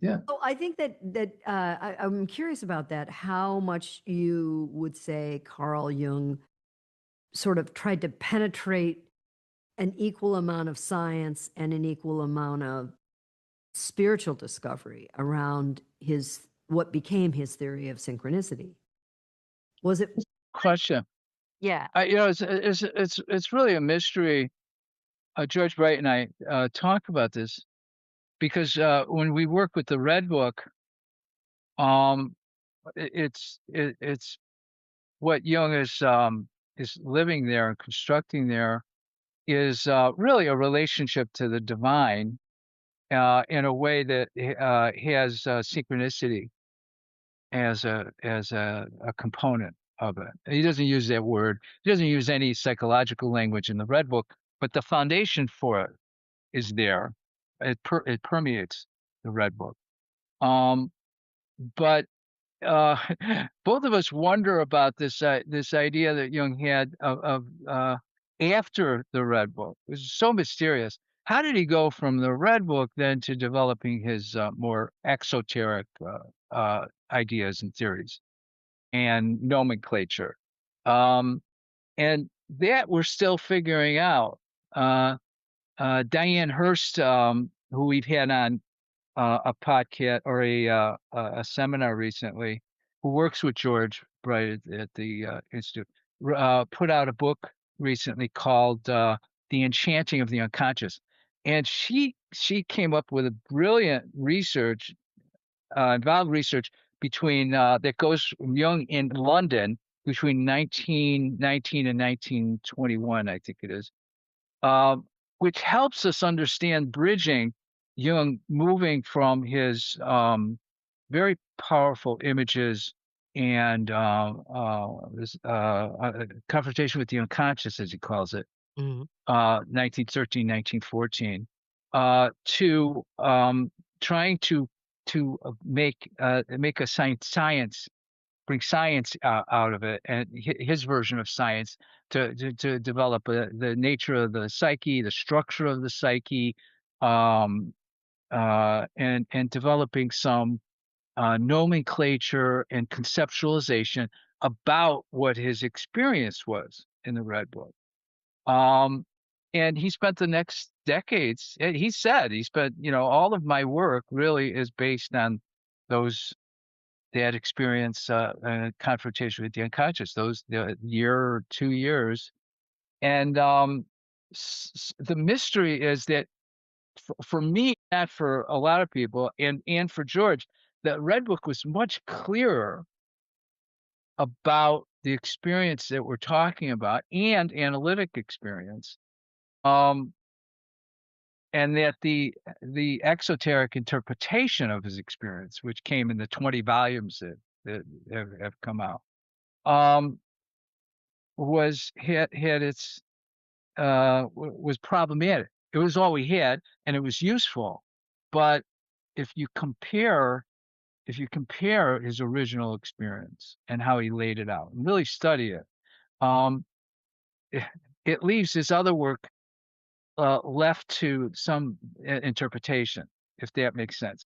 Yeah. So I think I'm curious about that. How much you would say Carl Jung sort of tried to penetrate an equal amount of science and an equal amount of spiritual discovery around his what became his theory of synchronicity. Was it? Question. Yeah. It's really a mystery. George Bright and I talk about this because when we work with the Red Book, um, it's what Jung is living there and constructing there is really a relationship to the divine in a way that has synchronicity as a component of it. He doesn't use that word. He doesn't use any psychological language in the Red Book, but the foundation for it is there. It permeates the Red Book. Um, but uh, both of us wonder about this idea that Jung had of after the Red Book. It was so mysterious. How did he go from the Red Book then to developing his more exoteric ideas and theories and nomenclature? And that we're still figuring out. Diane Hurst, who we've had on a podcast or a seminar recently, who works with George Bright at the Institute, put out a book recently called "The Enchanting of the Unconscious," and she came up with a brilliant research, involved research between that goes from Jung in London between 1919 and 1921, I think it is, um, which helps us understand bridging Jung moving from his very powerful images and this confrontation with the unconscious, as he calls it, Mhm. 1913, 1914, to trying to make a science bring science out of it and his version of science to develop the nature of the psyche, the structure of the psyche, um, and developing some nomenclature and conceptualization about what his experience was in the Red Book. Um, and he spent the next decades, he said, he spent, all of my work really is based on those that experience confrontation with the unconscious, those the year or 2 years. And the mystery is that for me, not for a lot of people, and for George, the Red Book was much clearer about the experience that we're talking about and analytic experience. Um, and that the exoteric interpretation of his experience, which came in the 20 volumes that have come out, um, had its was problematic. It was all we had, and it was useful. But if you compare his original experience and how he laid it out and really study it, um, it, it leaves his other work left to some interpretation, if that makes sense.